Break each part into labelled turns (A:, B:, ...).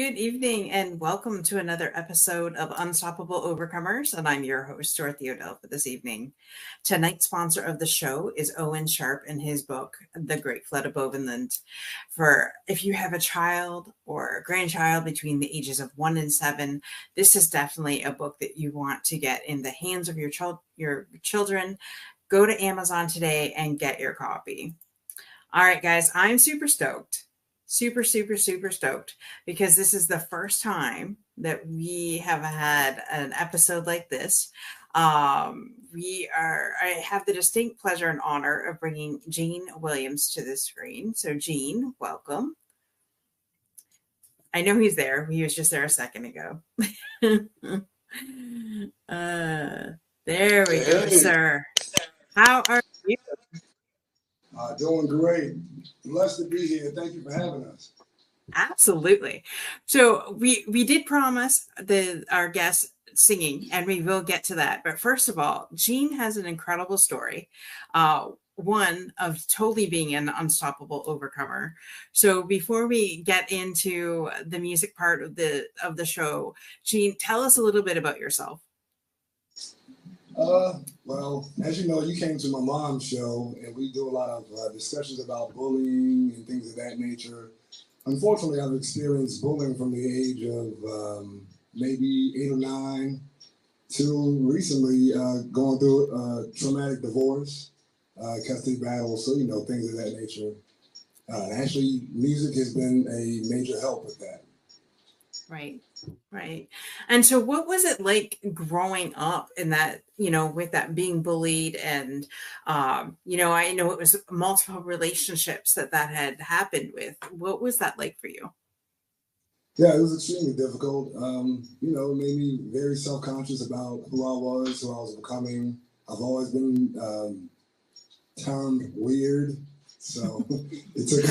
A: good evening, and welcome to another episode of Unstoppable Overcomers. And I'm your host, Dorothy Odell, for this evening. Tonight's sponsor of the show is Owen Sharp and his book, The Great Flood of Bovenland. For if you have a child or a grandchild between the ages of 1 and 7, this is definitely a book that you want to get in the hands of your children. Go to Amazon today and get your copy. All right, guys, I'm super stoked. Super stoked because this is the first time that we have had an episode like this. I have the distinct pleasure and honor of bringing Gene Williams to the screen. So Gene, welcome. I know he's there. He was just there a second ago. There we go, sir. How are you?
B: Doing great. Blessed to be here. Thank you for having us.
A: Absolutely. So we did promise our guests singing, and we will get to that. But first of all, Gene has an incredible story. One of totally being an unstoppable overcomer. So before we get into the music part of the show, Gene, tell us a little bit about yourself.
B: Well, as you know, you came to my mom's show, and we do a lot of discussions about bullying and things of that nature. Unfortunately, I've experienced bullying from the age of maybe 8 or 9 to recently going through a traumatic divorce, custody battle, so, things of that nature. Actually, music has been a major help with that.
A: Right. And so what was it like growing up in that, with that being bullied and, I know it was multiple relationships that had happened with. What was that like for you?
B: Yeah, it was extremely difficult. It made me very self-conscious about who I was becoming. I've always been termed weird. So it took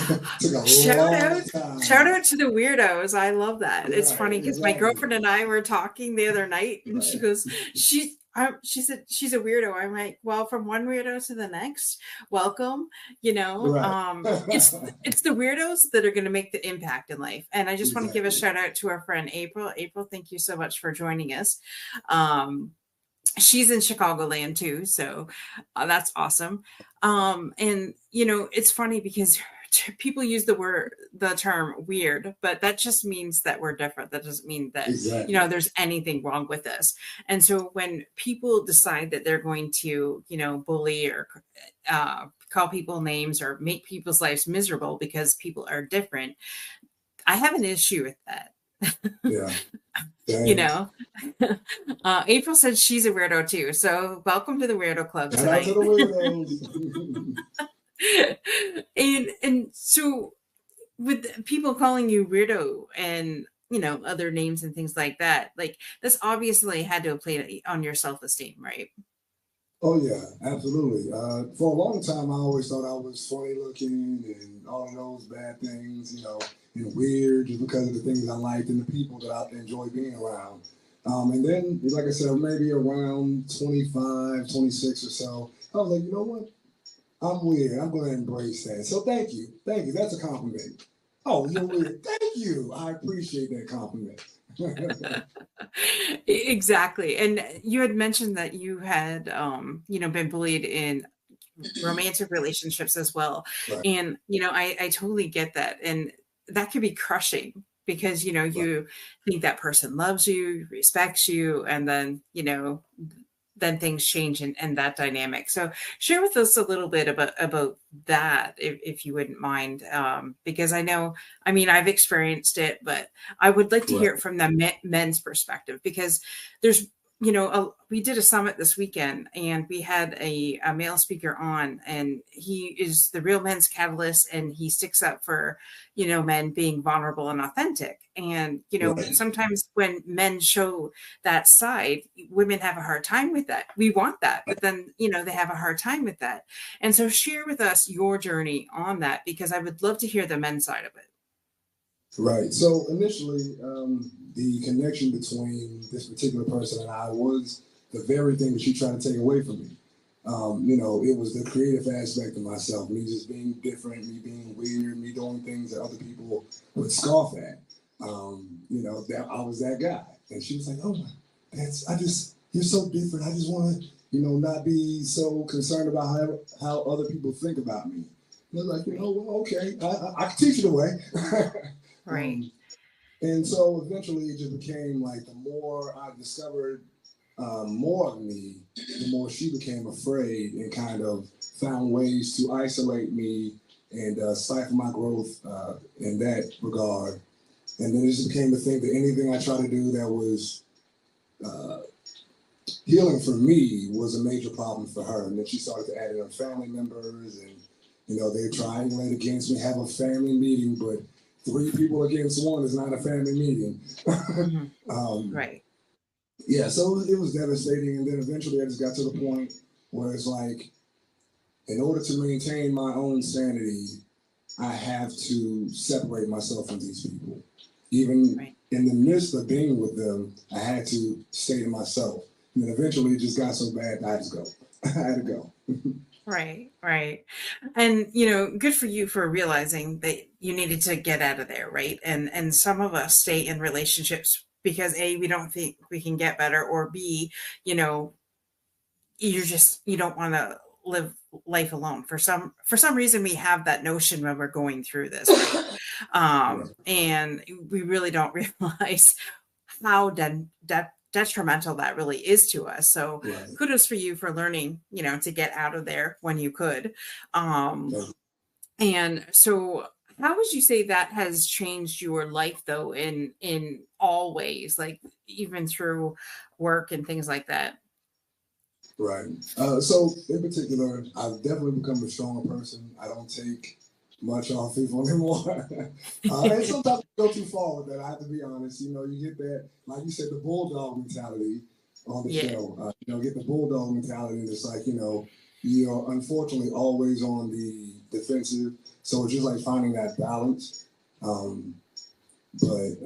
B: a long time.
A: Shout out to the weirdos. I love that. It's funny because my girlfriend and I were talking the other night, and she goes, she said she's a weirdo. I'm like, well, from one weirdo to the next, welcome. It's the weirdos that are going to make the impact in life. And I just want to give a shout out to our friend April. April, thank you so much for joining us. She's in Chicagoland too, so that's awesome. And it's funny because people use the term weird, but that just means that we're different. That doesn't mean that there's anything wrong with us. And so when people decide that they're going to bully or call people names or make people's lives miserable because people are different, I have an issue with that.
B: Yeah.
A: April said she's a weirdo too. So welcome to the Weirdo Club tonight.
B: Shout out to
A: the weirdos. and so with people calling you weirdo and other names and things like that, like this obviously had to play on your self-esteem, right?
B: Oh yeah, absolutely. For a long time, I always thought I was funny looking and all of those bad things, and weird just because of the things I liked and the people that I enjoy being around. And then, like I said, maybe around 25, 26 or so, I was like, you know what? I'm weird. I'm going to embrace that. So thank you. That's a compliment. Oh, you're weird. Thank you. I appreciate that compliment.
A: Exactly. And you had mentioned that you had, been bullied in romantic relationships as well. Right. And, I totally get that. And that could be crushing because, you think that person loves you, respects you, and then, then things change and that dynamic. So share with us a little bit about that, if you wouldn't mind, because I've experienced it, but I would like to hear it from the men's perspective, because there's, we did a summit this weekend and we had a male speaker on, and he is the real men's catalyst, and he sticks up for, men being vulnerable and authentic. And, sometimes when men show that side, women have a hard time with that. We want that, but then, they have a hard time with that. And so share with us your journey on that, because I would love to hear the men's side of it.
B: Right. So initially, the connection between this particular person and I was the very thing that she tried to take away from me. It was the creative aspect of myself, me just being different, me being weird, me doing things that other people would scoff at. You know, that I was that guy. And she was like, oh my, you're so different. I just want to, you know, not be so concerned about how other people think about me. And I was like, you know, well, okay, I can teach you the way.
A: Right.
B: And so eventually it just became like the more I discovered more of me, the more she became afraid and kind of found ways to isolate me and stifle my growth in that regard. And then it just became the thing that anything I tried to do that was uh, healing for me was a major problem for her. And then she started to add in her family members, and you know, they triangulate against me, have a family meeting, but three people against one is not a family meeting.
A: Right.
B: Yeah, so it was devastating. And then eventually I just got to the point where it's like, in order to maintain my own sanity, I have to separate myself from these people. Even
A: Right.
B: in the midst of being with them, I had to stay to myself. And then eventually it just got so bad, I had to go. I had to go.
A: Right, right. And good for you for realizing that you needed to get out of there, right? And some of us stay in relationships because A, we don't think we can get better, or B, you know, you don't want to live life alone. For some reason we have that notion when we're going through this, right?
B: Right.
A: And we really don't realize how detrimental that really is to us. So
B: Right.
A: kudos for you for learning, to get out of there when you could. Um,
B: Right.
A: and so how would you say that has changed your life though, in all ways, like even through work and things like that?
B: Right. So in particular, I've definitely become a stronger person. I don't take much off people anymore. And sometimes I go too far with that. I have to be honest. You know, you get that, like you said, the bulldog mentality on the
A: Yeah.
B: show. You know, get the bulldog mentality. And it's like, you know, you're unfortunately always on the defensive. So it's just like finding that balance. Um, but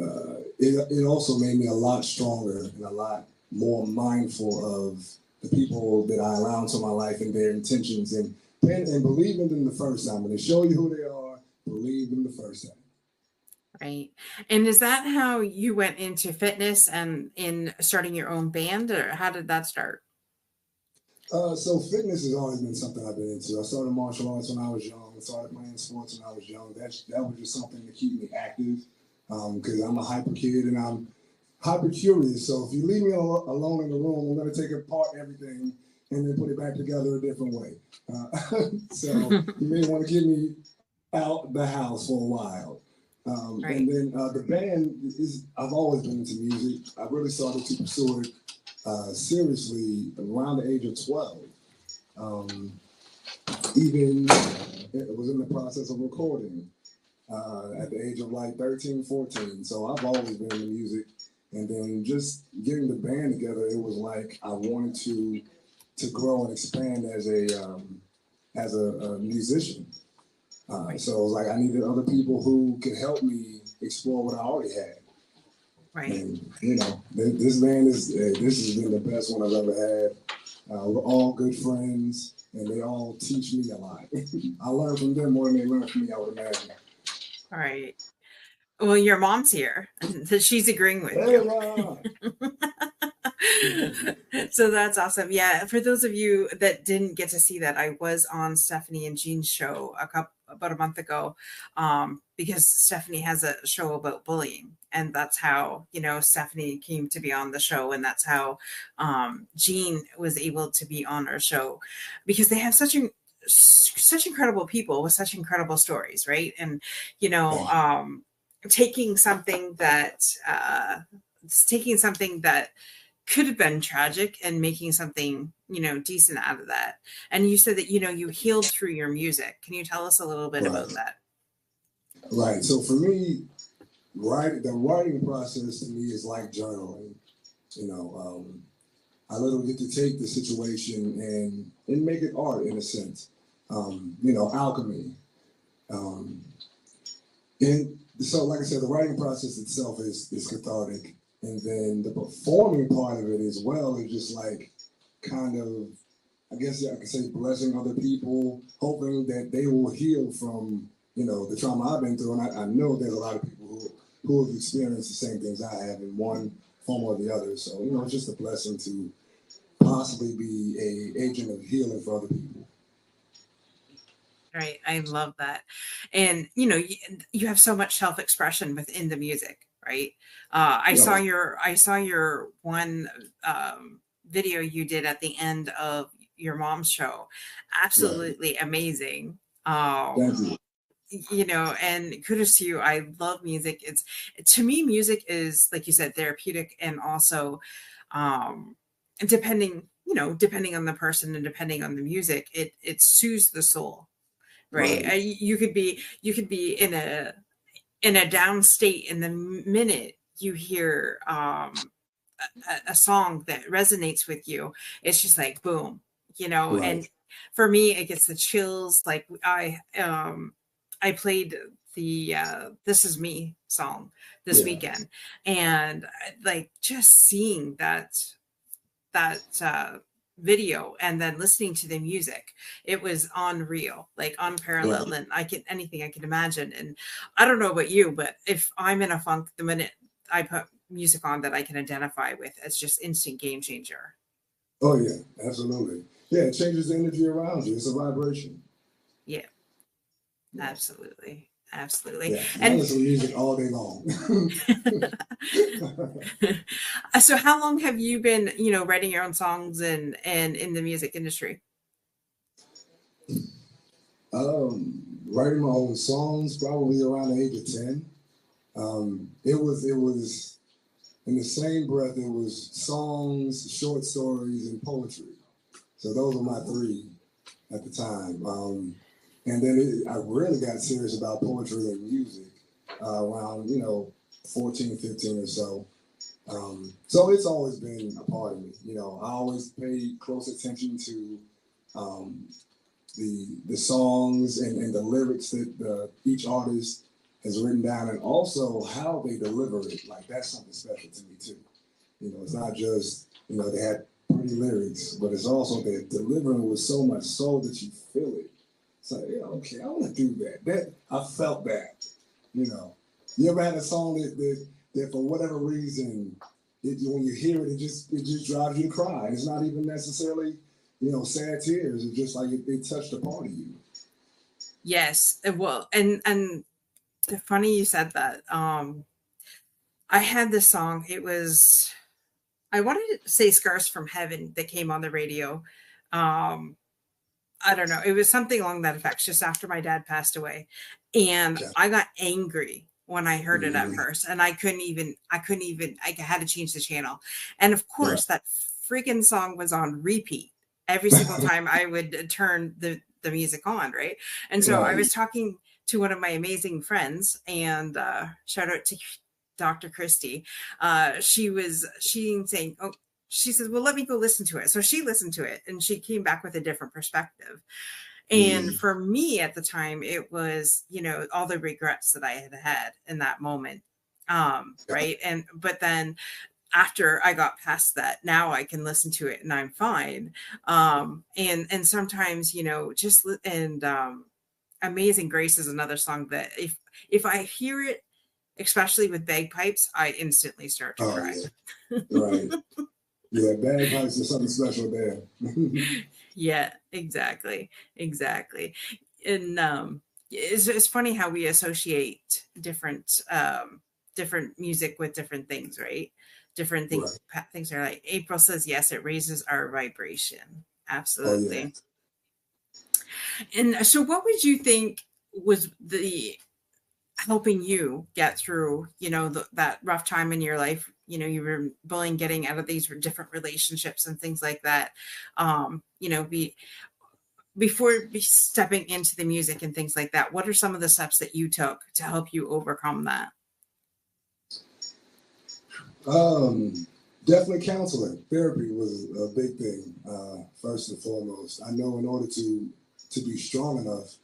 B: it also made me a lot stronger and a lot more mindful of the people that I allow into my life and their intentions, and believe in them the first time. When they show you who they are, believe them the first time.
A: Right. And is that how you went into fitness and in starting your own band, or how did that start?
B: So fitness has always been something I've been into. I started martial arts when I was young. I started playing sports when I was young. That was just something to keep me active because I'm a hyper kid and I'm hyper curious. So if you leave me alone in the room, I'm going to take apart everything and then put it back together a different way. So you may want to get me out the house for a while. And
A: Right.
B: then the band is, I've always been into music. I really started to pursue it seriously around the age of 12. Um, Even it was in the process of recording at the age of like 13, 14. So I've always been into music. And then just getting the band together, it was like I wanted to grow and expand as a musician.
A: Right.
B: So it was like I needed other people who could help me explore what I already had.
A: Right.
B: And you know, this band this has been the best one I've ever had. We're all good friends, and they all teach me a lot. I learn from them more than they learn from me, I would imagine.
A: All right. Well, your mom's here, so she's agreeing with
B: Hey,
A: you. So that's awesome. Yeah, for those of you that didn't get to see that, I was on Stephanie and Jean's show about a month ago, because Stephanie has a show about bullying, and that's how Stephanie came to be on the show, and that's how Jean was able to be on our show, because they have such incredible people with such incredible stories, right? And you know, um, taking something that taking something that could have been tragic and making something decent out of that. And you said that you healed through your music. Can you tell us a little bit
B: Right,
A: about that?
B: right. So for me, the writing process to me is like journaling. You know, I literally get to take the situation and make it art in a sense. You know, alchemy. Um, and so, like I said, the writing process itself is cathartic, and then the performing part of it as well is just like kind of, I guess I could say, blessing other people, hoping that they will heal from the trauma I've been through, and I know there's a lot of people who have experienced the same things I have in one form or the other. So, you know, it's just a blessing to possibly be a agent of healing for other people.
A: Right. I love that. And, you have so much self-expression within the music, right?
B: Right,
A: I saw your one video you did at the end of your mom's show.
B: right.
A: Absolutely amazing.
B: Thank you.
A: And kudos to you. I love music. To me, music is, like you said, therapeutic, and also, um, depending on the person and depending on the music, it soothes the soul, right?
B: Right,
A: You could be in a down state, and the minute you hear a song that resonates with you, it's just like boom,
B: right.
A: and for me it gets the chills. Like I played the This Is Me song this
B: Yeah,
A: weekend, and like just seeing that video and then listening to the music, it was unreal, like unparalleled,
B: right.
A: and anything I can imagine. And I don't know about you, but if I'm in a funk, the minute I put music on that I can identify with, it's just instant game changer.
B: Oh yeah, absolutely. Yeah, it changes the energy around you. It's a vibration.
A: Yeah,
B: Yeah,
A: absolutely, absolutely.
B: yeah. I
A: And
B: listen to music all day long.
A: so how long have you been, writing your own songs and in the music industry?
B: Writing my own songs probably around the age of 10. It was in the same breath. It was songs, short stories, and poetry. So those were my three at the time. And then I really got serious about poetry and music around 14, 15 or so. So it's always been a part of me. You know, I always paid close attention to um, the songs and the lyrics that each artist has written down, and also how they deliver it. Like that's something special to me too. You know, it's not just they had pretty lyrics, but it's also they're delivering with so much soul that you feel it. It's like, yeah, okay, I want to do that. That I felt that. You know, you ever had a song that for whatever reason, when you hear it, it just drives you to cry. And it's not even necessarily sad tears. It's just like it touched a part of you.
A: Yes, well, and funny you said that. I had this song. It was, I wanted to say "Scars from Heaven" that came on the radio. Um, I don't know. It was something along that effect. Just after my dad passed away, and
B: Okay.
A: I got angry when I heard it at
B: Mm-hmm.
A: first, and I couldn't even. I had to change the channel, and of
B: Right.
A: course that freaking song was on repeat every single time I would turn the music on, right? And so I
B: Right.
A: was talking to one of my amazing friends, and shout out to Dr. Christy. She saying, "Oh," she says, "Well, let me go listen to it." So she listened to it, and she came back with a different perspective. And
B: Mm.
A: for me at the time, it was, all the regrets that I had had in that moment. Right. But then after I got past that, now I can listen to it and I'm fine. And sometimes, Amazing Grace is another song that if I hear it, especially with bagpipes, I instantly start to
B: Oh
A: cry.
B: yeah. Right. Yeah. Bagpipes is something special there.
A: Yeah, exactly. Exactly. And it's funny how we associate different music with different things, right? Different things
B: Right.
A: things are like April says yes, it raises our vibration.
B: Oh yeah.
A: Absolutely. And so what would you think was the helping you get through, that rough time in your life? You were bullying, getting out of these different relationships and things like that. Be before stepping into the music and things like that, what are some of the steps that you took to help you overcome that?
B: Um, Definitely counseling. Therapy was a big thing. First and foremost, I know in order to be strong enough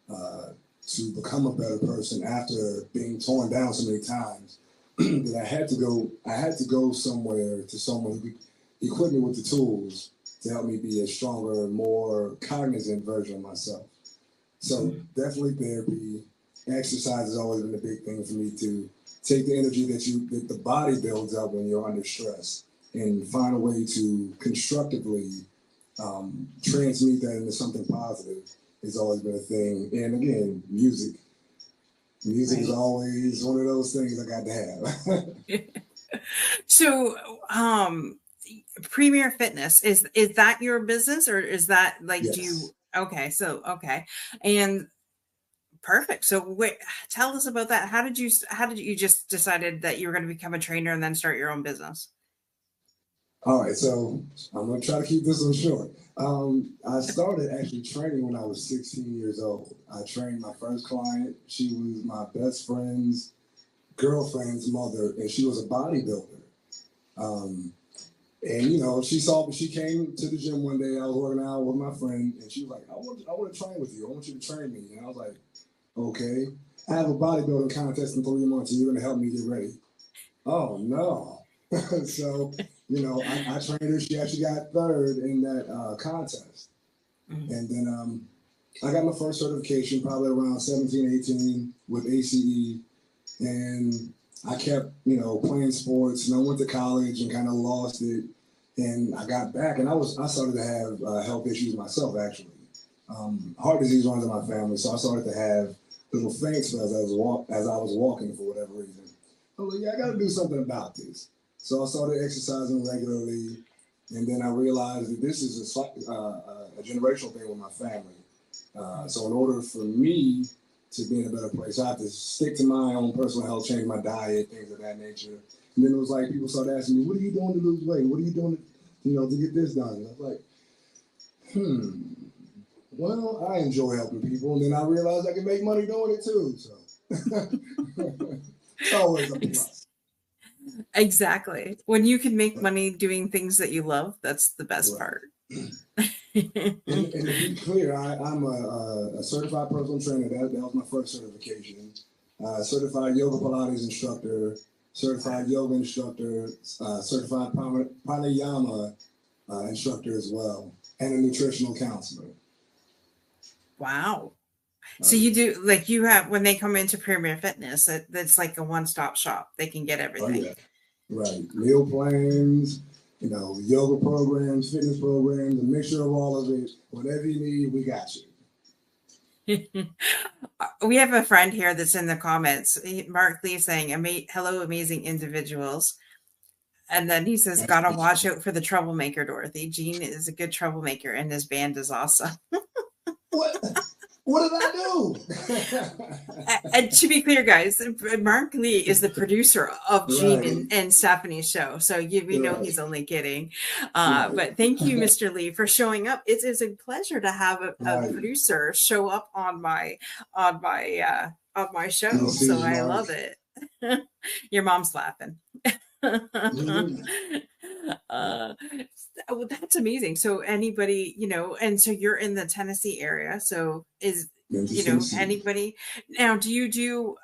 B: uh, to become a better person after being torn down so many times, that I had to go somewhere to someone who could equip me with the tools to help me be a stronger, more cognizant version of myself. So definitely therapy. Exercise has always been a big thing for me take the energy that the body builds up when you're under stress and find a way to constructively transmute that into something positive has always been a thing. And again, music. Music is always one of those things I got to
A: have. So, Premier Fitness, is that your business, or is that like,
B: yes.
A: do you, okay. And perfect. So wait, tell us about that. How did you just decided that you were going to become a trainer and then start your own business?
B: All right, so I'm gonna try to keep this one short. I started actually training when I was 16 years old. I trained my first client. She was my best friend's girlfriend's mother, and she was a bodybuilder. And she came to the gym one day. I was working out with my friend, and she was like, I want to train with you. I want you to train me. And I was like, okay. I have a bodybuilding contest in 3 months, and you're gonna help me get ready. Oh no. So, I trained her. She actually got third in that contest. Mm-hmm. And then I got my first certification probably around 17, 18 with ACE. And I kept, playing sports. And I went to college and kind of lost it. And I got back, and I started to have health issues myself, actually. Heart disease runs in my family, so I started to have little faint spells as I was walking for whatever reason. I was like, yeah, I got to do something about this. So I started exercising regularly, and then I realized that this is a generational thing with my family. So in order for me to be in a better place, I have to stick to my own personal health, change my diet, things of that nature. And then it was like people started asking me, what are you doing to lose weight? What are you doing to get this done? And I was like, well, I enjoy helping people. And then I realized I can make money doing it too. So it's always a plus.
A: Exactly. When you can make money doing things that you love, that's the best part.
B: and to be clear, I'm a certified personal trainer. That was my first certification. Certified yoga Pilates instructor, certified yoga instructor, certified pranayama instructor as well, and a nutritional counselor.
A: Wow. So you do, like, you have, when they come into Premier Fitness, that's like a one-stop shop. They can get everything.
B: Oh, yeah. Right. Meal plans, yoga programs, fitness programs, a mixture of all of it. Whatever you need, we got you.
A: We have a friend here that's in the comments. Mark Lee saying, hello, amazing individuals. And then he says, gotta watch out for the troublemaker, Dorothy. Gene is a good troublemaker, and his band is awesome.
B: What did I do?
A: And to be clear, guys, Mark Lee is the producer of Gene and Stephanie's show. So we know he's only kidding. But thank you, Mr. Lee, for showing up. It is a pleasure to have a producer show up on my show. So I love it. Your mom's laughing. That's amazing. So anybody, and so you're in the Tennessee area. So anybody now, do you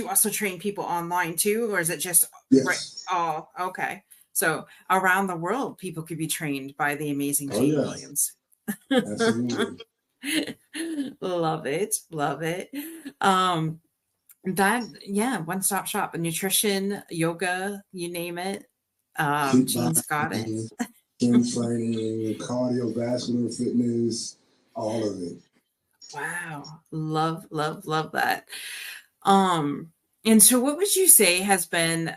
A: also train people online too, or is it just right? Oh, okay. So around the world, people could be trained by the amazing Gene Williams.
B: Absolutely.
A: Love it. One-stop shop, nutrition, yoga, you name it. Gene's got it.
B: Gym training, cardiovascular fitness, all of it.
A: Wow. Love that. And so what would you say has been,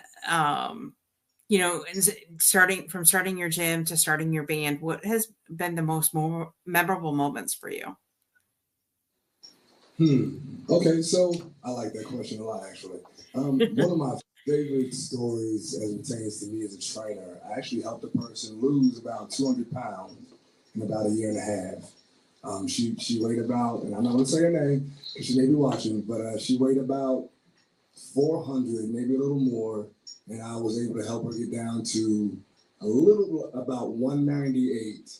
A: starting your gym to starting your band, what has been the most memorable moments for you?
B: Okay, so I like that question a lot, actually. One of my favorite stories as it pertains to me as a trainer, I actually helped a person lose about 200 pounds in about a year and a half. She weighed about, and I'm not going to say her name because she may be watching, but she weighed about 400, maybe a little more, and I was able to help her get down to about 198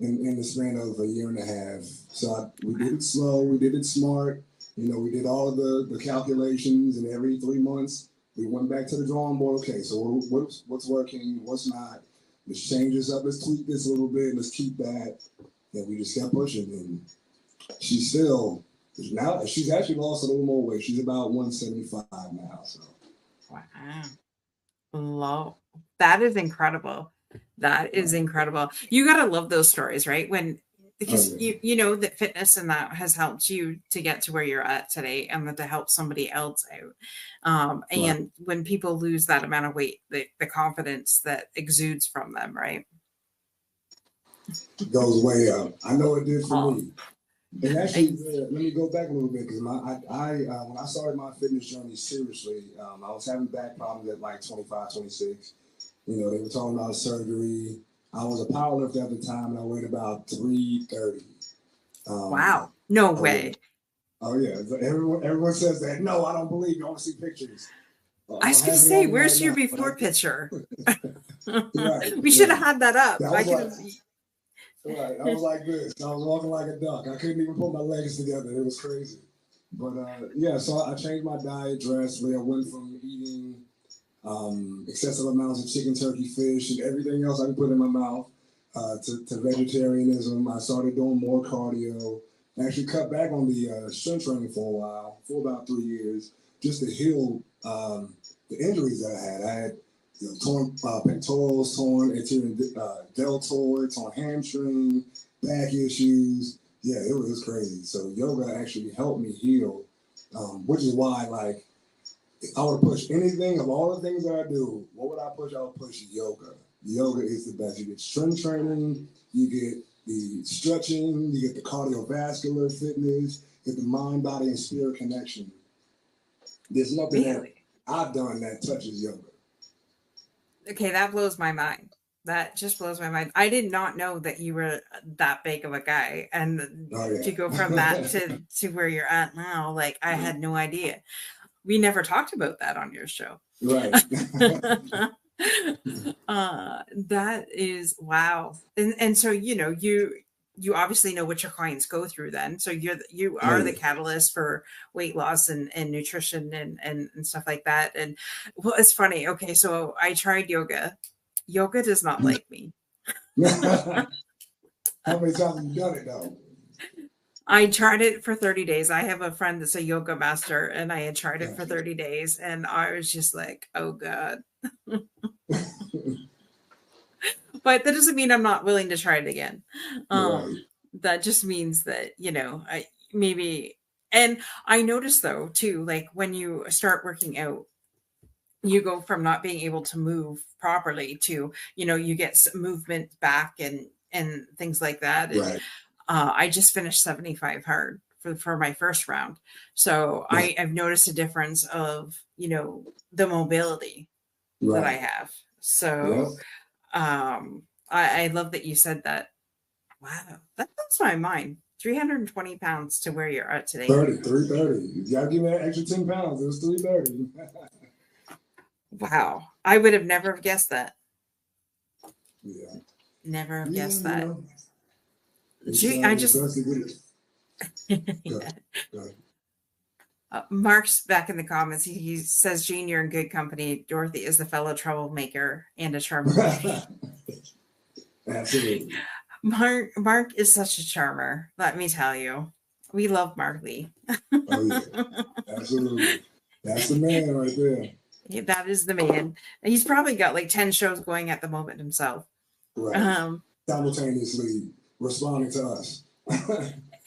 B: in the span of a year and a half. So we did it slow, we did it smart. We did all of the calculations, and every 3 months we went back to the drawing board. Okay, so what's working, what's not? Let's change this up. Let's tweak this a little bit. Let's keep that. And we just kept pushing, and she's still Now she's actually lost a little more weight. She's about 175 now. So
A: Wow. Low. That is incredible. That is incredible. You gotta love those stories, right? When
B: oh
A: because
B: yeah,
A: you know that fitness and that has helped you to get to where you're at today and that to help somebody else out.
B: right.
A: And when people lose that amount of weight, the confidence that exudes from them, right?
B: Goes way up. I know it did for
A: Oh,
B: me. And actually,
A: ex-
B: let me go back a little bit because when I started my fitness journey seriously, I was having back problems at like 25, 26. You know, they were talking about surgery. I was a powerlifter at the time, and I weighed about 330. Um,
A: wow. No
B: oh yeah,
A: way.
B: oh yeah. So everyone says that. No, I don't believe you. I want to see pictures.
A: I
B: I
A: was
B: don't
A: gonna
B: have it
A: say,
B: on me right
A: where's your
B: now, but
A: before picture?
B: right,
A: We should have
B: right.
A: had that up.
B: That
A: I
B: was
A: could
B: like
A: have.
B: right. I was like this. I was walking like a duck. I couldn't even put my legs together. It was crazy. But yeah, so I changed my diet drastically. I went from eating excessive amounts of chicken, turkey, fish, and everything else I can put in my mouth to vegetarianism. I started doing more cardio. I actually cut back on the strength training for a while, for about 3 years, just to heal the injuries that I had. I had torn pectorals, torn anterior deltoid, torn hamstring, back issues. Yeah, it was crazy. So yoga actually helped me heal, which is why like if I would push anything of all the things that I do, what would I push? I would push yoga. Yoga is the best. You get strength training, you get the stretching, you get the cardiovascular fitness, you get the mind, body, and spirit connection. There's nothing that
A: Really?
B: I've done that touches yoga.
A: Okay, that blows my mind. That just blows my mind. I did not know that you were that big of a guy, and
B: Oh
A: to go from that
B: yeah.
A: to where you're at now, like I had no idea. We never talked about that on your show.
B: Right.
A: That is wow. And so you obviously know what your clients go through then. So you
B: Oh
A: are the
B: yeah.
A: catalyst for weight loss and nutrition and stuff like that. And well, it's funny. Okay, so I tried yoga. Yoga does not like me.
B: How many times have you done it though?
A: I tried it for 30 days. I have a friend that's a yoga master, and I had tried it for
B: Gotcha.
A: 30 days, and I was just like, oh God. But that doesn't mean I'm not willing to try it again.
B: Right.
A: That just means that, I maybe, and I noticed though, too, like when you start working out, you go from not being able to move properly to, you get movement back and things like that. And
B: Right.
A: I just finished 75 hard for my first round. So
B: Right.
A: I've noticed a difference of, the mobility that I
B: Right.
A: have.
B: Yep.
A: So I love that you said that. Wow, that blows my mind. 320 pounds to where you're at today.
B: 330. You gotta give me that extra 10 pounds. It was 330.
A: Wow, I would have never guessed that.
B: Yeah.
A: Never have
B: Yeah,
A: guessed that. Gee, I
B: it's
A: just
B: best to get it. Good.
A: yeah.
B: Good.
A: Mark's back in the comments. He says, "Gene, you're in good company. Dorothy is the fellow troublemaker and a charming lady."
B: Absolutely.
A: Mark is such a charmer. Let me tell you, we love Mark Lee.
B: Oh yeah. Absolutely. That's the man right there.
A: Yeah, that is the man. He's probably got like 10 shows going at the moment himself.
B: Right.
A: Um,
B: Simultaneously responding to us.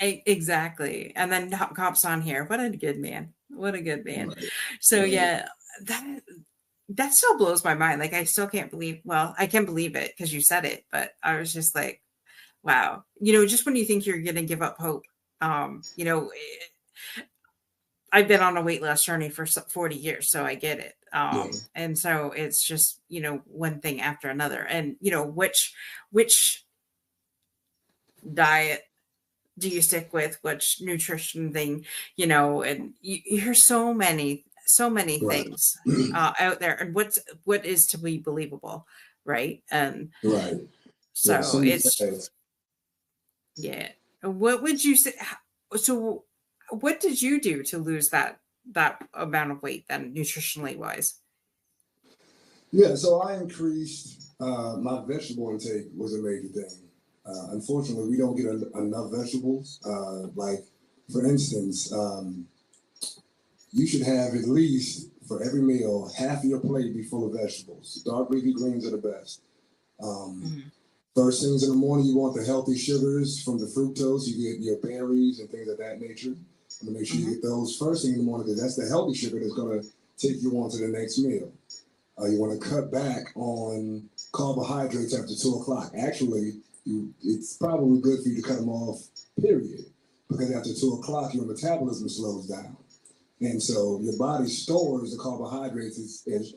A: exactly. And then hops on here. What a good man. What a good man.
B: Right.
A: So
B: Right.
A: yeah, that still blows my mind. Like I still can't believe, well, I can believe it because you said it, but I was just like, wow. Just when you think you're going to give up hope, I've been on a weight loss journey for 40 years, so I get it.
B: Yeah.
A: And so it's just, one thing after another. And, which diet do you stick with, which nutrition thing, and you hear so many
B: Right.
A: things out there, and what is to be believable, right? And
B: Right. Yeah.
A: so
B: So many
A: it's,
B: things.
A: yeah. What would you say? So what did you do to lose that amount of weight then, nutritionally wise?
B: Yeah. So I increased my vegetable intake was a major thing. Unfortunately, we don't get enough vegetables. Like For instance, you should have at least for every meal half of your plate be full of vegetables. Dark leafy greens are the best.
A: Mhm.
B: First things in the morning, you want the healthy sugars from the fructose. You get your berries and things of that nature. And make sure you
A: Mhm.
B: get those first thing in the morning because that's the healthy sugar that's going to take you on to the next meal. You want to cut back on carbohydrates after 2 o'clock. Actually, it's probably good for you to cut them off, period, because after 2 o'clock, your metabolism slows down. And so your body stores the carbohydrates, it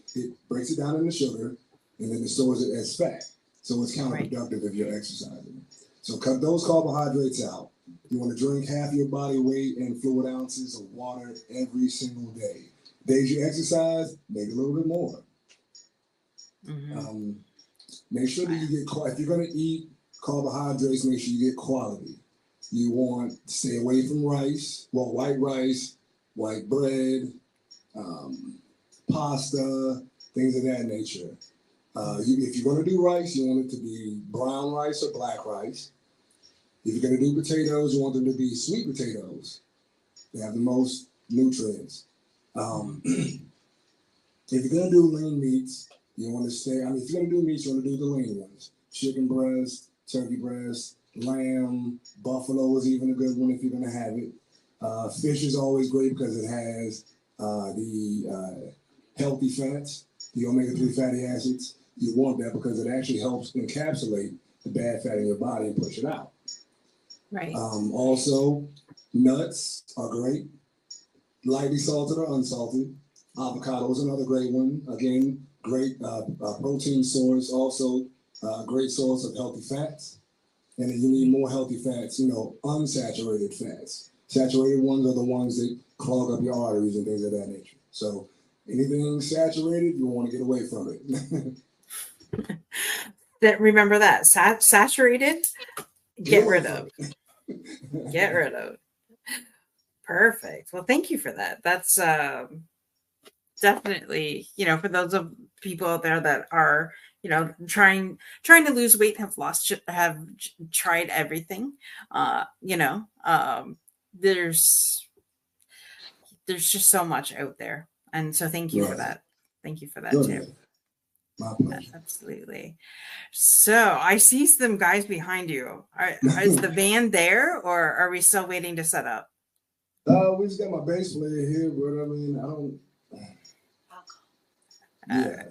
B: breaks it down into sugar, and then it stores it as fat. So it's
A: Right.
B: counterproductive if you're exercising. So cut those carbohydrates out. You want to drink half your body weight in fluid ounces of water every single day. Days you exercise, make a little bit more.
A: Mhm.
B: Make sure that you get, if you're going to eat carbohydrates, make sure you get quality. You want to stay away from rice, well, white rice, white bread, pasta, things of that nature. If you're going to do rice, you want it to be brown rice or black rice. If you're going to do potatoes, you want them to be sweet potatoes. They have the most nutrients. If you're going to do lean meats, you want to stay, if you're going to do meats, you want to do the lean ones. Chicken breast, turkey breast, lamb, buffalo is even a good one if you're going to have it. Fish is always great because it has the healthy fats, the omega-3 fatty acids. You want that because it actually helps encapsulate the bad fat in your body and push it out.
A: Right.
B: Also, nuts are great, lightly salted or unsalted. Avocado is another great one. Again, great protein source, also great source of healthy fats. And then you need more healthy fats, unsaturated fats. Saturated ones are the ones that clog up your arteries and things of that nature. So anything saturated, you want to get away from it.
A: Remember that saturated, get rid of. Get rid of. Perfect. Well, thank you for that. That's definitely, for those of people out there that are, trying to lose weight, have tried everything. There's just so much out there. And so thank you for
B: Right.
A: that. Thank you for that
B: Good.
A: too.
B: My pleasure.
A: Absolutely. So I see some guys behind you. Is the van there, or are we still waiting to set up?
B: We just got my bass player here, but I don't. Yeah,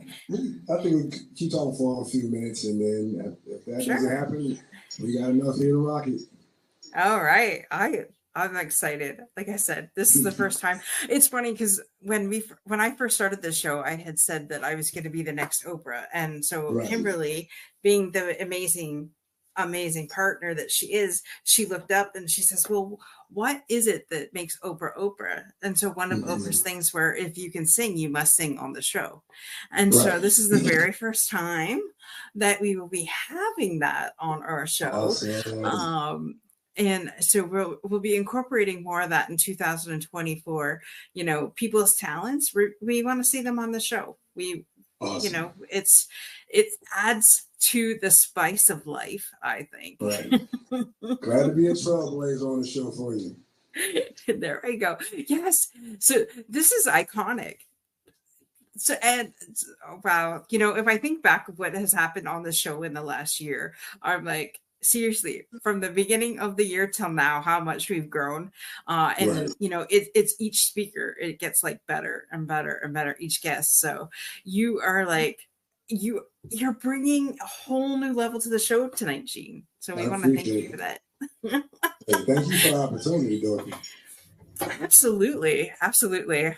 B: I think we keep talking for a few minutes, and then if that doesn't happen, we got enough here to rock it.
A: All right. I'm excited. Like I said, this is the first time. It's funny because when I first started this show, I had said that I was going to be the next Oprah, and so Kimberly, being the amazing partner that she is, she looked up and she says, well, what is it that makes Oprah Oprah? And so one of Oprah's things were, if you can sing, you must sing on the show. And so this is the very first time that we will be having that on our show.
B: Awesome.
A: And so we'll be incorporating more of that in 2024. People's talents, we want to see them on the show.
B: Awesome.
A: It adds to the spice of life, I think.
B: Right. Glad to be a trailblazer on the show for you.
A: There we go. Yes. So this is iconic. So, and wow, if I think back of what has happened on the show in the last year, I'm like, seriously, from the beginning of the year till now, how much we've grown. And it's each speaker, it gets like better and better and better, each guest. So you are like, you're bringing a whole new level to the show tonight, Gene. So we want to thank you for that.
B: Hey, thank you for the opportunity, Dorothy.
A: Absolutely.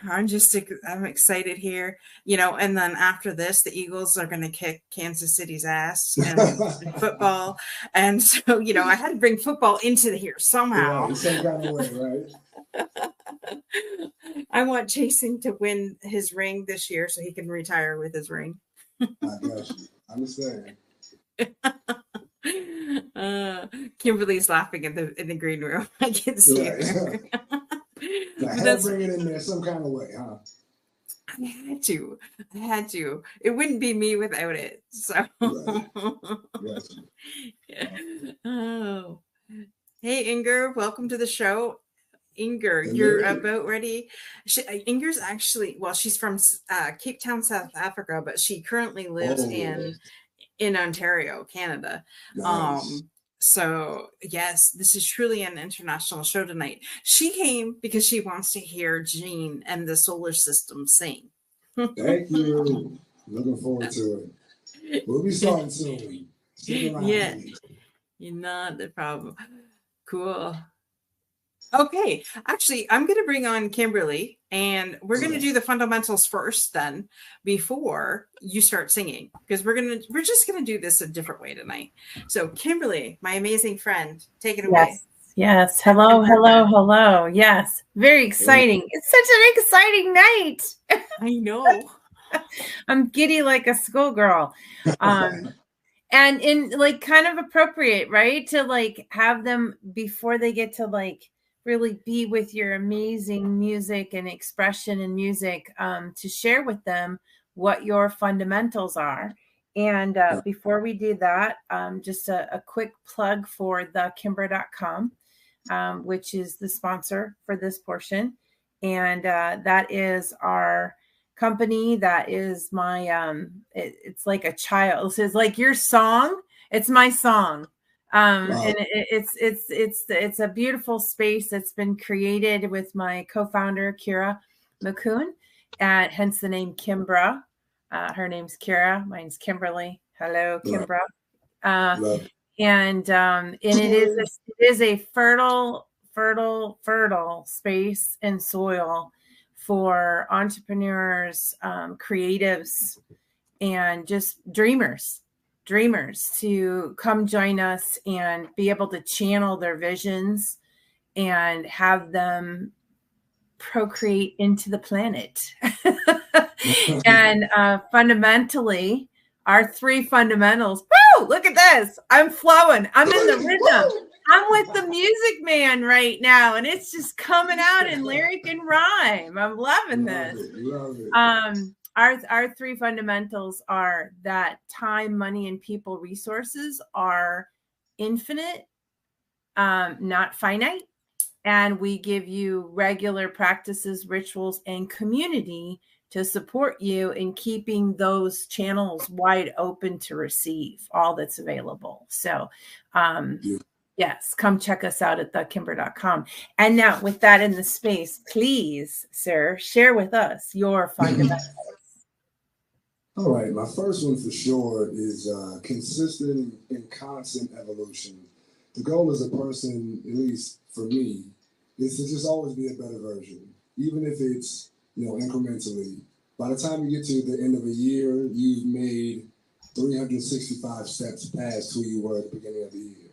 A: I'm excited here, and then after this, the Eagles are going to kick Kansas City's ass in football. And so, I had to bring football into here somehow.
B: Right, some kind of way, right?
A: I want Jason to win his ring this year so he can retire with his ring.
B: I got you. I understand.
A: Kimberly's laughing in the green room. I can see her.
B: I had to bring it in there some kind of way, huh?
A: I had to. It wouldn't be me without it. So.
B: Yes.
A: Oh. Hey, Inger, welcome to the show. Inger, you're about ready. Inger's actually, well, she's from Cape Town, South Africa, but she currently lives in Ontario, Canada.
B: Nice.
A: So yes, this is truly an international show tonight. She came because she wants to hear Jean and the Solar System sing.
B: Thank you. Looking forward to it. We'll be starting soon. Stick around,
A: Yeah,
B: please.
A: you're not the problem. Cool. Okay, actually, I'm going to bring on Kimberly, and we're going to do the fundamentals first, then before you start singing, because we're just going to do this a different way tonight. So, Kimberly, my amazing friend, take it away.
C: Yes. Hello, hello, hello. Yes. Very exciting. It's such an exciting night.
A: I know.
C: I'm giddy like a schoolgirl. And in like kind of appropriate, right? To like have them before they get to like really be with your amazing music and expression and music, to share with them what your fundamentals are. And before we do that, just a quick plug for thekimber.com, which is the sponsor for this portion. And that is our company. That is my, it's like a child. It's like your song. It's my song.
B: Wow.
C: And it's a beautiful space that's been created with my co-founder, Kira McCoon, and hence the name Kimbra. Her name's Kira. Mine's Kimberly. Hello, Kimbra. And it is a fertile space and soil for entrepreneurs, creatives, and just dreamers to come join us and be able to channel their visions and have them procreate into the planet. And fundamentally, our three fundamentals. Woo! Look at this. I'm flowing. I'm in the rhythm. I'm with the Music Man right now, and it's just coming out in lyric and rhyme. I'm loving this.
B: Love it.
C: Our three fundamentals are that time, money, and people resources are infinite, not finite. And we give you regular practices, rituals, and community to support you in keeping those channels wide open to receive all that's available. So, yes, come check us out at thekimber.com. And now with that in the space, please, sir, share with us your fundamentals.
B: All right. My first one for sure is consistent and constant evolution. The goal as a person, at least for me, is to just always be a better version, even if it's, incrementally. By the time you get to the end of a year, you've made 365 steps past who you were at the beginning of the year.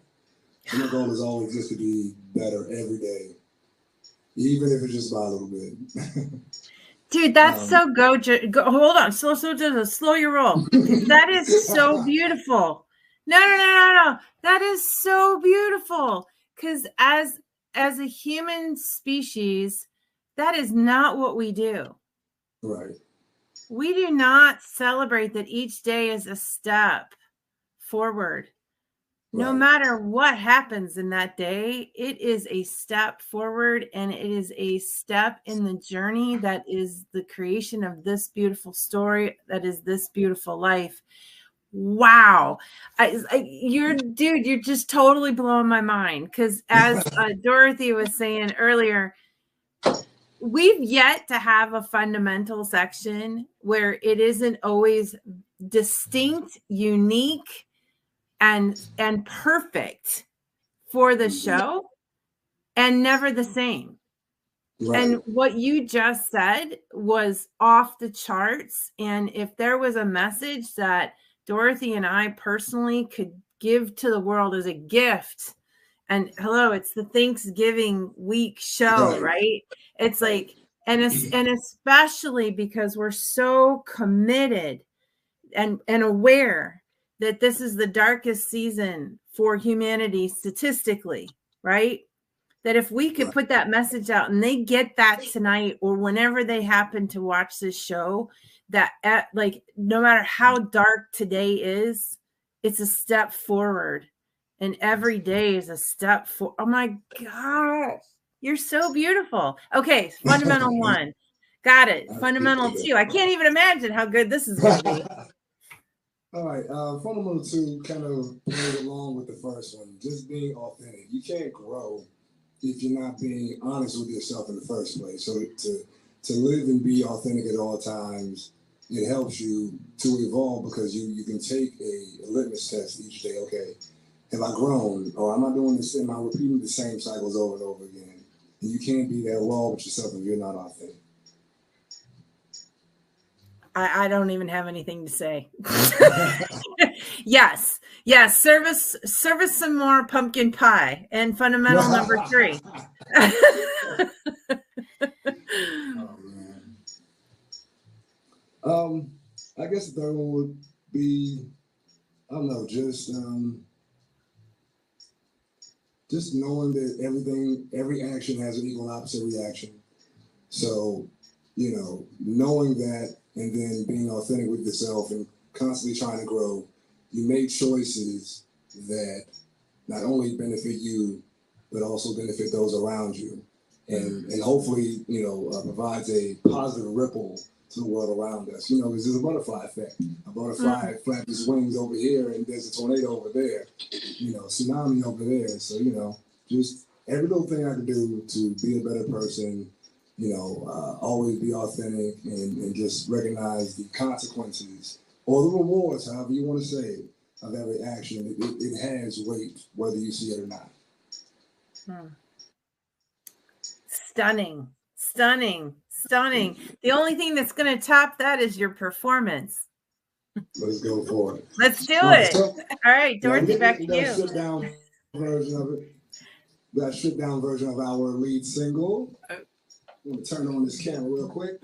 B: And the goal is always just to be better every day, even if it's just by a little bit.
C: Dude, that's so go. Hold on, slow your roll. That is so beautiful. No. That is so beautiful. Because as a human species, that is not what we do.
B: Right.
C: We do not celebrate that each day is a step forward. No matter what happens in that day, it is a step forward, and it is a step in the journey that is the creation of this beautiful story, that is this beautiful life. Wow. You're just totally blowing my mind, because as Dorothy was saying earlier, we've yet to have a fundamental section where it isn't always distinct, unique, and perfect for the show, and never the same. Right. And what you just said was off the charts. And if there was a message that Dorothy and I personally could give to the world as a gift, and hello, it's the Thanksgiving week show, right? It's like, and especially because we're so committed and aware that this is the darkest season for humanity statistically, right? That if we could put that message out and they get that tonight or whenever they happen to watch this show, that like no matter how dark today is, it's a step forward, and every day is a step forward. Oh my gosh. You're so beautiful. Okay, fundamental 1. Got it. Fundamental 2. I can't even imagine how good this is going to be.
B: All right. Fundamental 2 kind of played along with the first one. Just being authentic. You can't grow if you're not being honest with yourself in the first place. So to live and be authentic at all times, it helps you to evolve because you can take a litmus test each day. Okay, have I grown, or am I doing this? Am I repeating the same cycles over and over again? And you can't be that raw with yourself if you're not authentic.
C: I don't even have anything to say. Yes. Service some more pumpkin pie. And fundamental number 3.
B: Oh, man. I guess the third one would be, I don't know, just knowing that every action has an equal opposite reaction. So, knowing that, and then being authentic with yourself and constantly trying to grow, you make choices that not only benefit you, but also benefit those around you. And hopefully, provides a positive ripple to the world around us. Because there's a butterfly effect. A butterfly flaps its wings over here and there's a tornado over there, tsunami over there. So, just every little thing I can do to be a better person, always be authentic and just recognize the consequences or the rewards, however you want to say it, of every action. It has weight, whether you see it or not.
C: Stunning. The only thing that's going to top that is your performance.
B: Let's go for it.
C: Let's do it. All right, Dorothy, back to you.
B: That stripped down version of it. That stripped down version of our lead single. I'm going to turn on this camera real quick.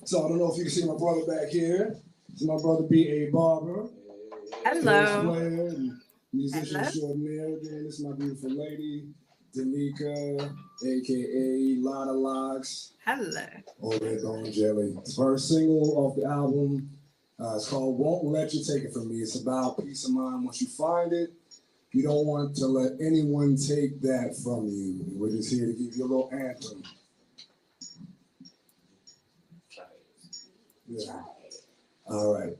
B: So I don't know if you can see my brother back here. This is my brother B.A. Barber.
A: Hello.
B: Player and musician extraordinaire. Again, this is my beautiful lady, Danica, a.k.a. Lotta Locks.
A: Hello.
B: Or Red Bone Jelly. It's first single off the album. It's called Won't Let You Take It From Me. It's about peace of mind. Once you find it, you don't want to let anyone take that from you. We're just here to give you a little anthem. Yeah. All right.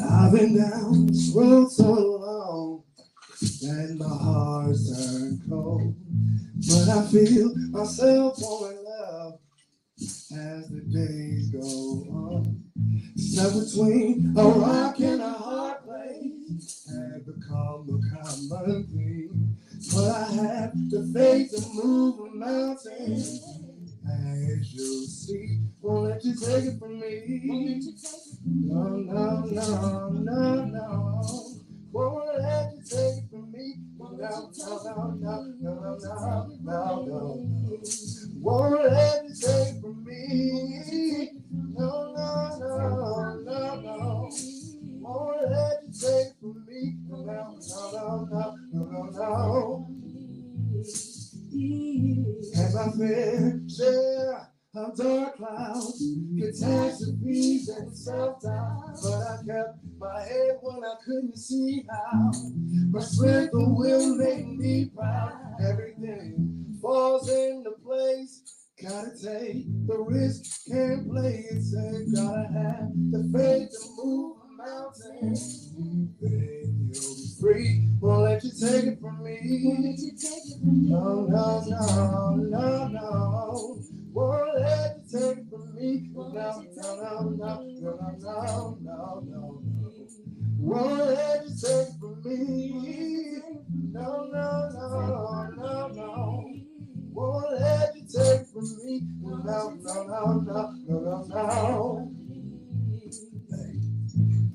B: I've been down this road so long and my heart's turned cold, but I feel myself falling in love as the days go on. Stuck between a rock and a hard place had become a common thing, but I have the faith to move a mountain. As you'll see, won't let you take it from me. No, no, no, no, no. Won't let you take it from me. No, no, no, no, no, no, no, no. Won't let you take it from me. No, no, no, no, no. Won't let you take it from me. No, no, no, no, no, no, no. Have I fair share of dark clouds, catastrophes and self-doubt, but I kept my head when I couldn't see how. My strength of will made me proud. Everything falls into place. Gotta take the risk, can't play it safe. Gotta have the faith to move a mountain. Then you'll be free. Won't let you take it from me. No, no, no, no, no. Won't let you take it from me. No, no, no, no, no, no, no, no. Won't let you take it from me. No, no, no, no, no. Won't let you take it from me. No, no, no, no, no, no, no.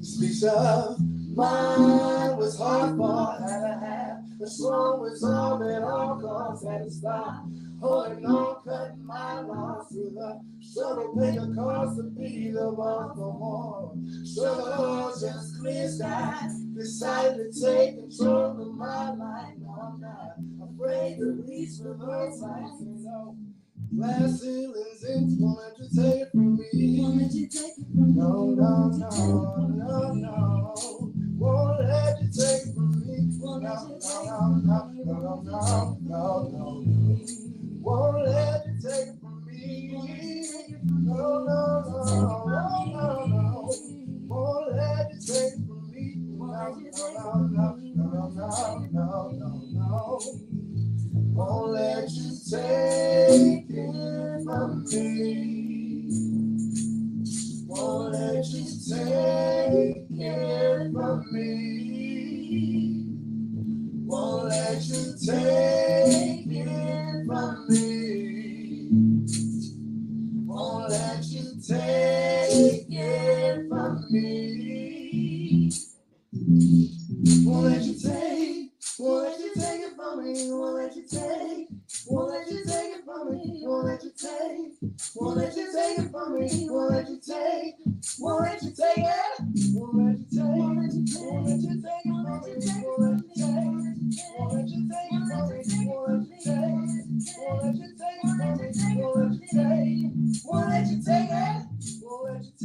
B: Speech of mine was hard fought, had to have a strong resolve at all costs, had to stop holding on, cutting my loss through the struggle, pay a cost to be the boss no more. Struggle just clear skies, decided to take control of my life. No, I'm not afraid to reach for those heights, you know. Glass ceilings and won't let you take it from me. Won't let you take it from me. No, no, no, no, no. Won't let you take it from me. No, no, no, no, no, no, no, no. Won't let you take it from me. No, no, no, no, no, no. Won't let you take it from me. No, no, no, no, no, no, no, no, no. Won't let you take it from me. Won't let you take it from me. Won't let you take it from me. Won't let you take it from me. Won't let you take, won't let you take it from me, won't let you take, won't let you take it from me, won't let you take, won't let you take it from me, won't let you take, won't let you take it, won't let you take, won't let you take, won't let you take it from me, won't let you take, won't let you take it from me, won't let you take, won't let you take it from me, won't let you take, won't let you take it, won't let you take, won't let you take,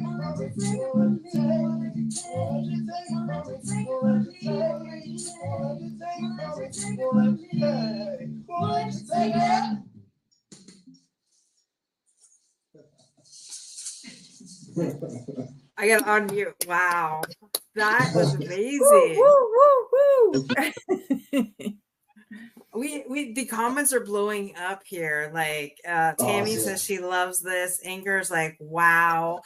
B: won't let you take it from me, won't let you take, won't let you take it from me, won't let you take, won't let you take it from me, won't let you take, won't let you take, won't let you take it.
A: I got on mute. Wow. That was amazing.
C: Woo, woo, woo, woo.
A: We the comments are blowing up here. Like Tammy says she loves this. Anger's like, wow.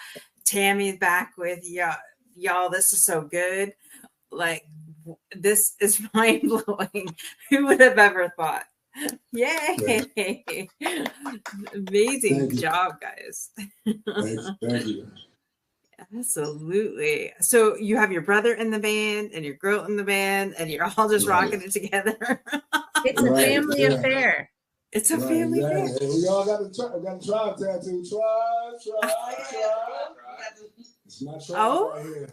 A: Tammy's back with y'all. This is so good. Like, this is mind blowing. Who would have ever thought? Yay! Yeah. Amazing job, guys.
B: Thank you.
A: Absolutely. So you have your brother in the band and your girl in the band, and you're all just rocking it together.
C: It's a family affair.
A: It's a family affair.
B: We all got a tribe tattoo. Tribe. It's my tribe right here.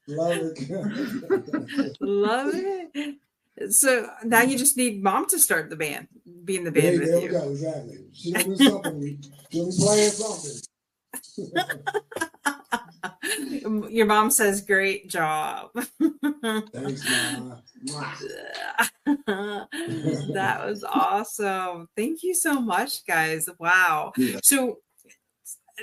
B: Love it.
A: Love it. So now you just need mom to start the band, be in the band with you.
B: There we go, exactly. She'll do something. She'll be playing something.
A: Your mom says, great job.
B: Thanks, Mama.
A: That was awesome. Thank you so much, guys. Wow. Yeah. So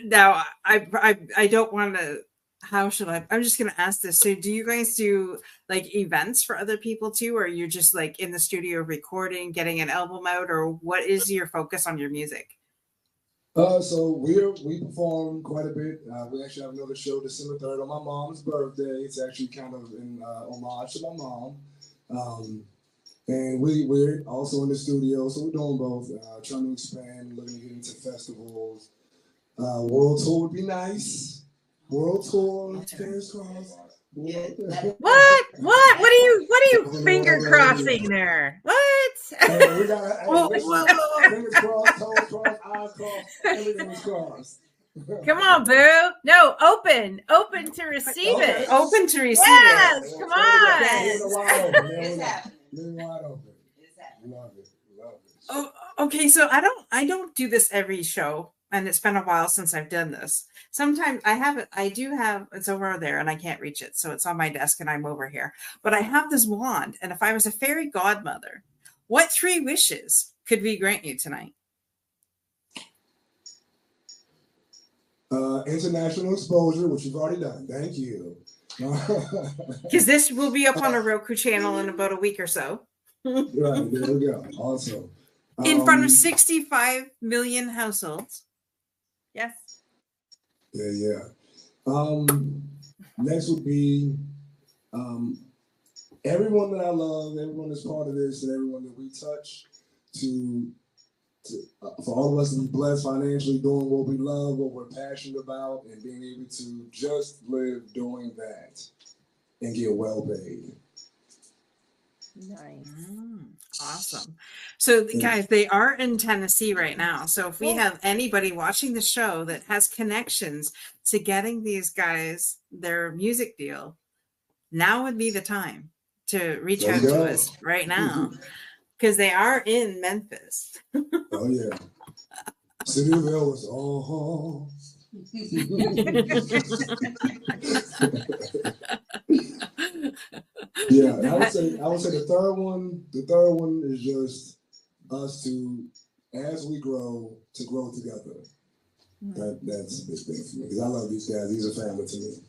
A: now I don't want to, how should I'm just going to ask this. So do you guys do like events for other people too? Or are you just like in the studio recording, getting an album out, or what is your focus on your music?
B: So we perform quite a bit. We actually have another show December 3rd on my mom's birthday. It's actually kind of in homage to my mom. And we're also in the studio, so we're doing both. Trying to expand, looking to get into festivals. World tour would be nice. World tour, fingers crossed.
C: What? What are you finger crossing there? What?
B: We got fingers crossed, toes crossed, eyes crossed, everything is crossed.
C: Come on, boo. No, open to receive it.
A: Open to receive
C: it.
A: Yes,
C: come on.
B: Wide open. Love it.
A: Oh, okay. So I don't do this every show, and it's been a while since I've done this. Sometimes I do have, it's over there and I can't reach it. So it's on my desk and I'm over here, but I have this wand. And if I was a fairy godmother, what 3 wishes could we grant you tonight?
B: International exposure, which you've already done. Thank you.
A: Because this will be up on a Roku channel in about a week or so.
B: Right, there we go. Awesome.
A: In front of 65 million households.
C: Yes.
B: Yeah. Next would be everyone that I love, everyone that's part of this, and everyone that we touch, to for all of us to be blessed financially, doing what we love, what we're passionate about, and being able to just live doing that and get well paid.
C: Nice.
A: Awesome. So guys, they are in Tennessee right now. So if we have anybody watching the show that has connections to getting these guys their music deal, now would be the time to reach out to us right now, because they are in Memphis.
B: Oh yeah. Cityville was all. Yeah, I would say the third one is just us to, as we grow, to grow together. That's a big thing for me, because I love these guys. These are family to me.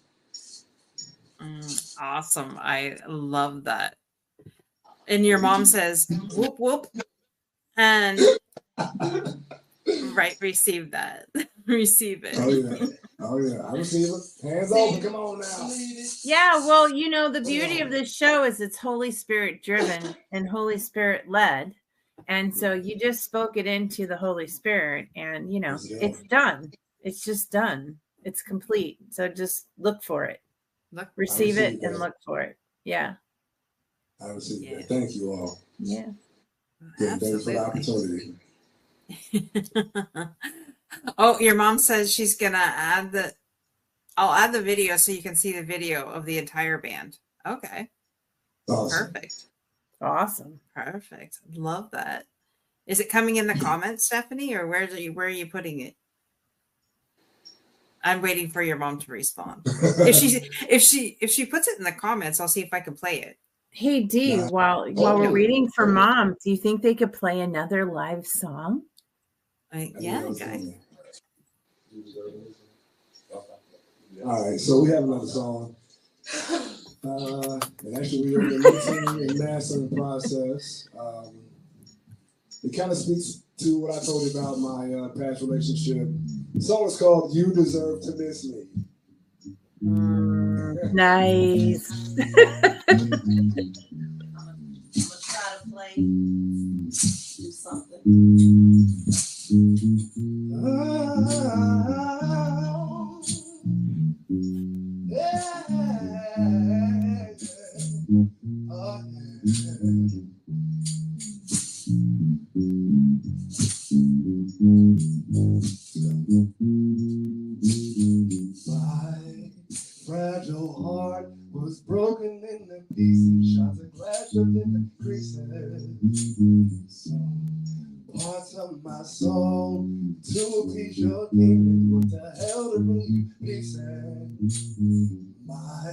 A: Awesome. I love that. And your mom says, whoop, whoop. And right, receive that. Receive it.
B: Oh, yeah. Oh, yeah. I receive it. Hands open. Come on now.
C: Yeah, well, you know, the beauty of this show is it's Holy Spirit driven and Holy Spirit led. And so you just spoke it into the Holy Spirit, and, you know, it's done. It's just done. It's complete. So just look for it. Receive it and look for it. Yeah.
B: I receive that. Thank you all.
C: Yeah.
B: Thanks for the opportunity.
A: Oh, your mom says she's gonna I'll add the video so you can see the video of the entire band. Okay.
B: Awesome.
A: Perfect.
C: Awesome.
A: Perfect. Love that. Is it coming in the comments, Stephanie, or where are you putting it? I'm waiting for your mom to respond. If she puts it in the comments, I'll see if I can play it.
C: Hey Dee, while we're waiting for mom, do you think they could play another live song?
A: Yeah, okay.
B: All right, so we have another song. And actually, we are in the mixing and mastering process. It kind of speaks to what I told you about my past relationship. The song is called "You Deserve to Miss Me."
C: Nice.
D: I'm gonna try to play, do something.
B: My fragile heart was broken into pieces, shots of glass up in the creases. Some parts of my soul to appease your demons. What the hell to bring you peace? My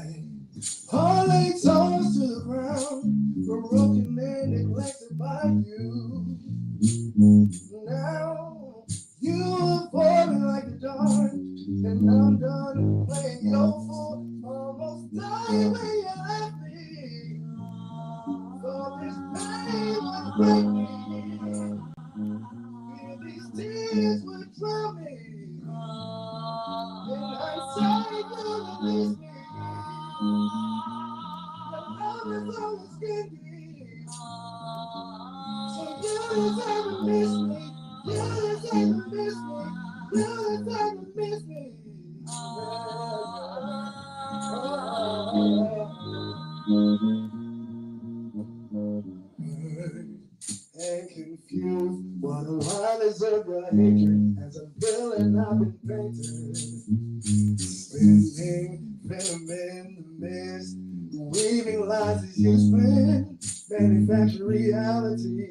B: heart lay tossed to the ground, broken and neglected by you. Now you are falling like a dart, and I'm done playing your fool. Almost dying when you left me. So this pain would break me. Feel these tears would drown me. And I'm sorry you release me. Your love is all it's getting. So you deserve to miss me. You deserve to miss me. You deserve to miss me. And confused, what a line is of your hatred as a villain I've been painted. Spinning venom in the mist, weaving lies as you spin, manufacture reality.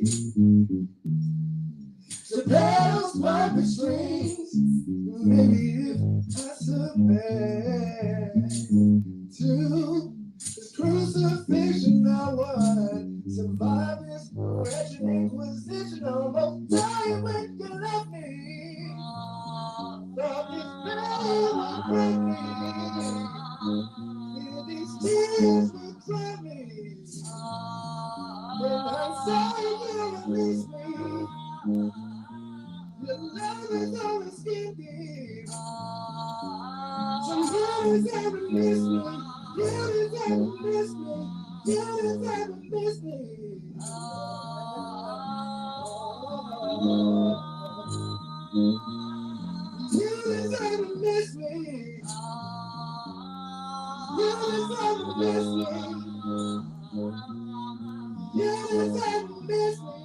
B: The bells, puppet strings, maybe if I submit to this crucifixion, I would survive this wretched inquisition. Almost dying when you left me. Thought this bell would break me. Yeah, these tears would drown me. And I'm sorry you release me. Your love is always getting. Somebody's ever miss me. You deserve to miss me. You deserve to miss me. deserve to miss me. You deserve to miss me. You deserve to miss me.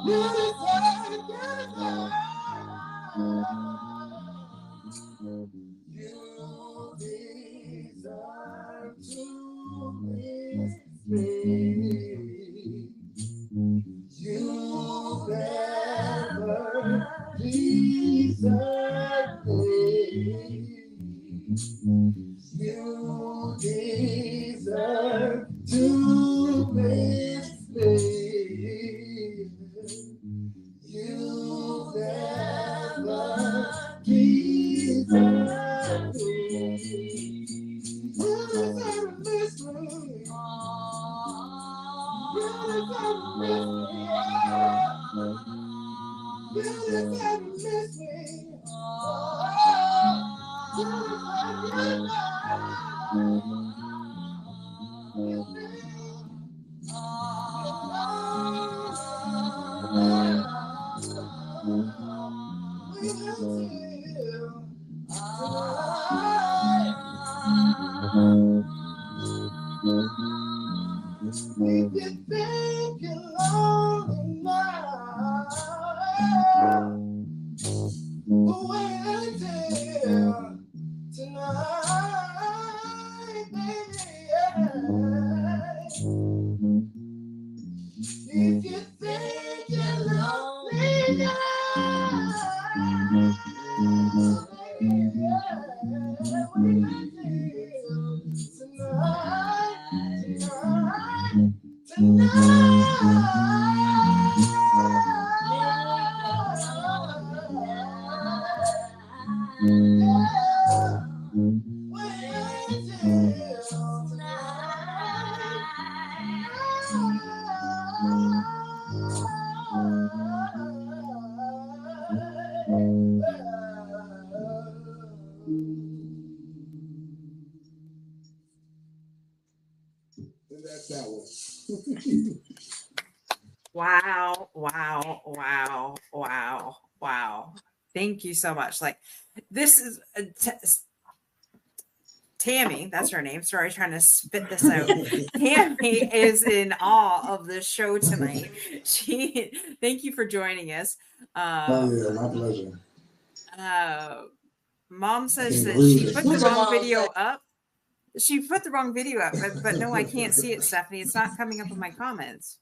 B: You deserve to miss me. You never deserve me. You deserve to miss me. You never deserve me. You deserve to miss me. You deserve to miss me. You deserve to miss me. You deserve We've been thinking long enough. Wait until tonight, baby. If you think you're lonely now, and that's that one.
A: Wow, wow, wow, wow, wow. Thank you so much. Like, this is Tammy, that's her name. Sorry, trying to spit this out. Tammy is in awe of the show tonight. Thank you for joining us.
B: Oh yeah, my pleasure.
A: Mom says that she put the wrong video up. She put the wrong video up, but no, I can't see it, Stephanie. It's not coming up in my comments.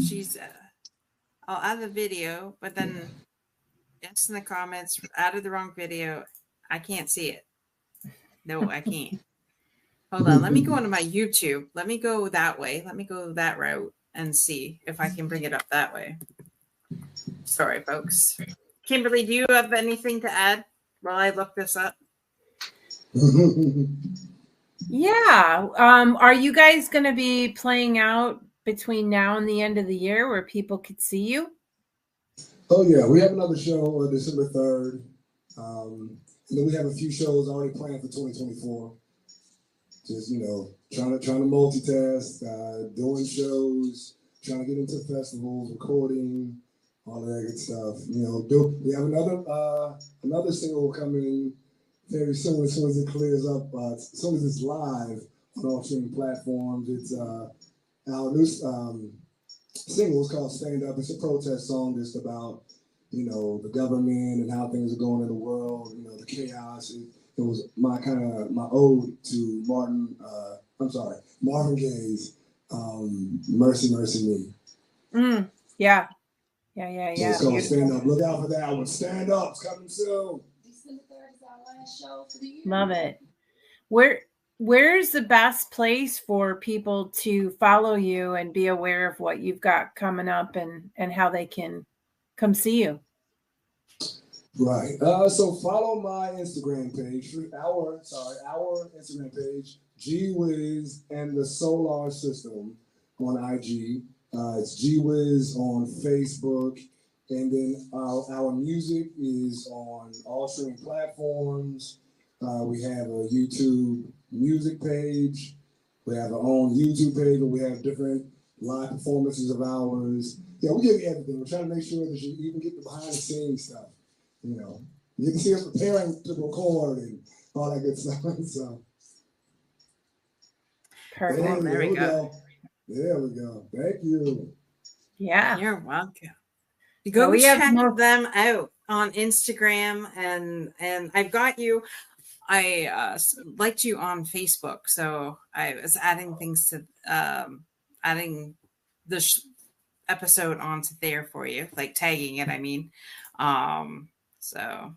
A: She's, I'll add the video, but then it's in the comments, added the wrong video. I can't see it. No, I can't. Hold on. Let me go into my YouTube. Let me go that way. Let me go that route and see if I can bring it up that way. Sorry, folks. Kimberly, do you have anything to add while I look this up?
C: Yeah. Are you guys going to be playing out between now and the end of the year where people could see you?
B: Oh yeah, we have another show on December 3rd. And then we have a few shows already planned for 2024. Just, trying to multitask, doing shows, trying to get into festivals, recording, all of that good stuff. We have another single coming very soon, as soon as it clears up, as soon as it's live on all streaming platforms. It's our new single is called Stand Up. It's a protest song just about, the government and how things are going in the world, the chaos. It was my ode to Marvin Gaye's Mercy, Mercy Me.
C: Yeah.
B: So it's called Stand Up. Look out for that one. Stand Up. It's coming soon.
D: December 3rd is our last show for the year.
C: Love it. Where's the best place for people to follow you and be aware of what you've got coming up and how they can come see you?
B: Right. So follow my Instagram page, our Instagram page, Gwiz and the Solar System on IG. It's Gwiz on Facebook. And then our music is on all streaming platforms. We have a YouTube music page. We have our own YouTube page where we have different live performances of ours. Yeah, we give you everything. We're trying to make sure that you even get the behind the scenes stuff. You know, you can see us preparing to record and all that good stuff. So,
C: Perfect.
B: hey,
A: There we go.
B: There we go. Thank you.
C: Yeah.
A: You're welcome. Go check them out on Instagram, and I've got you. I liked you on Facebook, so I was adding things to adding the episode onto there for you, like tagging it. I mean, so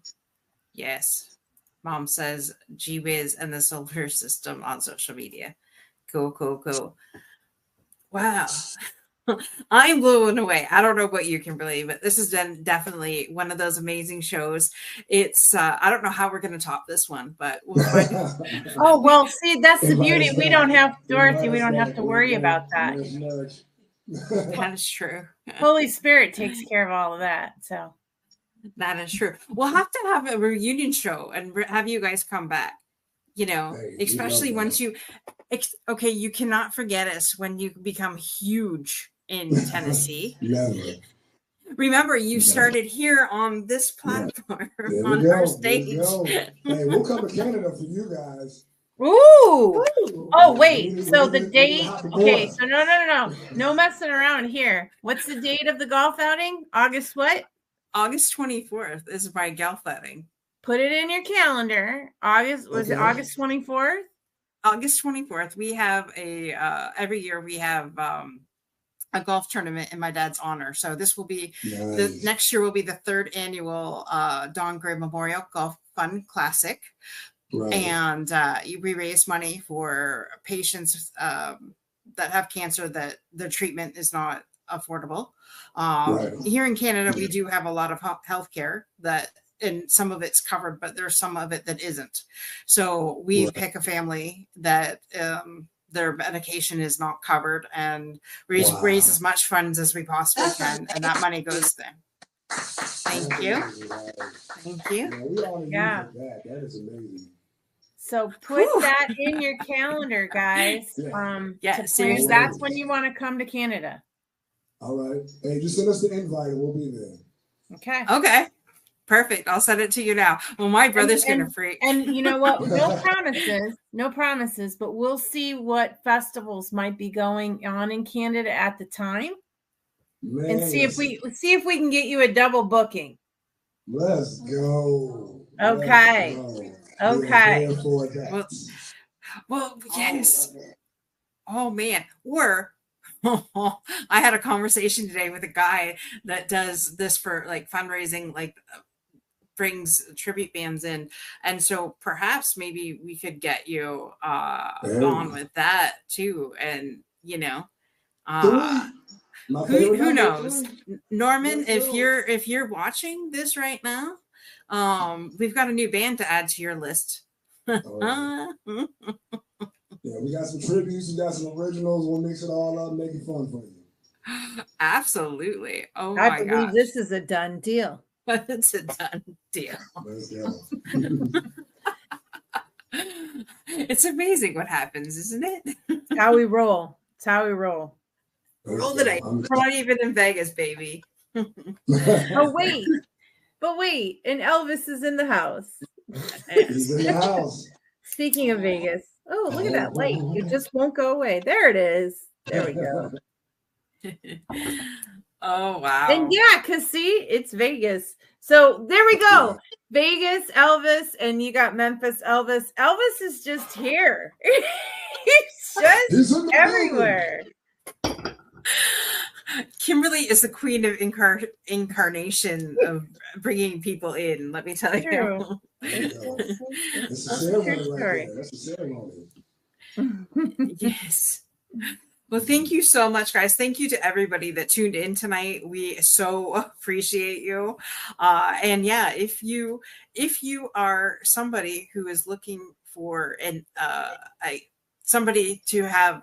A: yes, Mom says G-Wiz and the Solar System on social media. Cool. Wow. I'm blown away. I don't know what you can believe, but this has been definitely one of those amazing shows. It's I don't know how we're going to top this one, but we'll find
C: Oh, well, see, that's the beauty. We don't have, Dorothy, we don't have to worry about that.
A: That is true.
C: Holy Spirit takes care of all of that. So
A: that is true. We'll have to have a reunion show and have you guys come back. You know, especially once you okay, you cannot forget us when you become huge in Tennessee.
B: Never.
A: Remember, you started here on this platform on our stage.
B: Hey, we'll come to Canada for you guys.
C: Ooh. Oh, wait. So the date. Okay. So no messing around here. What's the date of the golf outing? August what?
A: August 24th is my golf outing.
C: Put it in your calendar. August, was it August 24th?
A: August 24th. We have a every year we have a golf tournament in my dad's honor. So this will be the next year will be the 3rd annual Don Gray Memorial Golf Fun Classic. Right. And we raise money for patients that have cancer that their treatment is not affordable. Here in Canada, we do have a lot of healthcare that, and some of it's covered, but there's some of it that isn't. So we pick a family that their medication is not covered, and raise as much funds as we possibly can, and that money goes there. Thank you. Thank you.
B: Yeah, that is amazing.
C: So put that in your calendar, guys. Seriously, that's when you want to come to Canada.
B: All right. Hey, just send us the invite and we'll be there.
A: Okay. Perfect. I'll send it to you now. Well, my brother's going to freak.
C: And you know what? No promises, but we'll see what festivals might be going on in Canada at the time. Man, and see if we can get you a double booking.
B: Let's go.
C: Okay. Okay.
A: Well, yes. Oh man. Or I had a conversation today with a guy that does this for like fundraising, like brings tribute bands in, and so perhaps maybe we could get you on with that too. And you know, who knows, Norman, if you're watching this right now, we've got a new band to add to your list.
B: Yeah, we got some tributes, we got some originals. We'll mix it all up, make it fun for you.
A: Absolutely. Oh
C: I
A: my
C: believe
A: gosh.
C: this is a done deal.
A: It's a done deal.
B: Let's go.
A: It's amazing what happens, isn't it?
C: It's how we roll. It's how we roll.
A: Roll the dice. We're not even in Vegas, baby.
C: Oh, wait. But wait, and Elvis is in the house.
B: He's in the house.
C: Speaking of Vegas. Oh, look at that light. It just won't go away. There it is. There we go.
A: Oh, wow.
C: And yeah, because see, it's Vegas. So there we go. Vegas, Elvis, and you got Memphis, Elvis. Elvis is just here. He's just everywhere.
A: Kimberly is the queen of incarnation of bringing people in. Let me tell you.
B: That's a ceremony right there. That's a ceremony.
A: Yes. Well, thank you so much, guys. Thank you to everybody that tuned in tonight. We so appreciate you. And yeah, if you are somebody who is looking for somebody to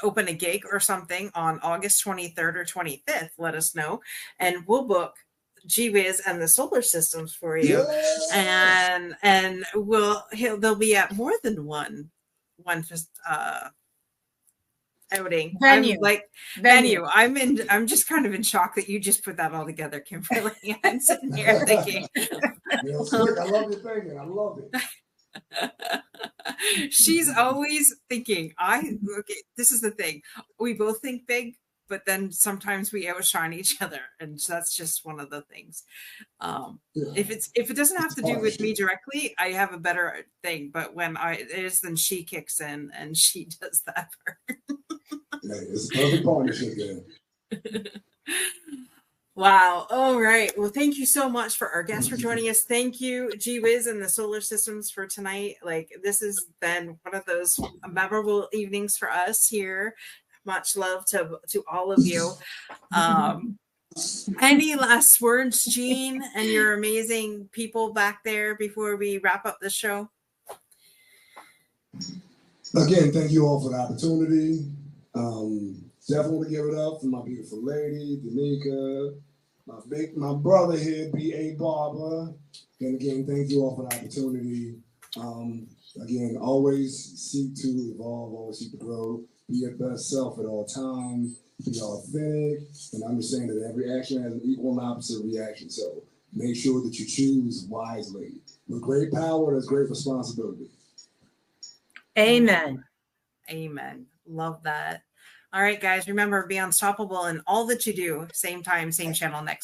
A: open a gig or something on August 23rd or 25th, let us know, and we'll book G-Wiz and the Solar Systems for you. And they'll be at more than one outing.
C: Venue.
A: I'm like venue. I'm just kind of in shock that you just put that all together, Kimberly. I'm sitting here thinking.
B: Slick, I love your thinking. I love it.
A: She's always thinking. Okay, this is the thing. We both think big, but then sometimes we outshine each other, and that's just one of the things. If it doesn't have to do with me directly, I have a better thing. But when it is, then she kicks in and she does that part.
B: It's a perfect partnership there.
A: Wow. All right. Well, thank you so much for our guests for joining us. Thank you, Gwiz and the Solar Systems for tonight. Like, this has been one of those memorable evenings for us here. Much love to all of you. Any last words, Jean, and your amazing people back there before we wrap up the show?
B: Again, thank you all for the opportunity. Definitely want to give it up for my beautiful lady, Danica, my brother here, B.A. Barber. And again, thank you all for the opportunity. Again, always seek to evolve, always seek to grow, be your best self at all times, be authentic, and understand that every action has an equal and opposite reaction. So make sure that you choose wisely. With great power, there's great responsibility.
C: Amen.
A: Amen. Love that. All right, guys, remember, be unstoppable in all that you do. Same time, same channel next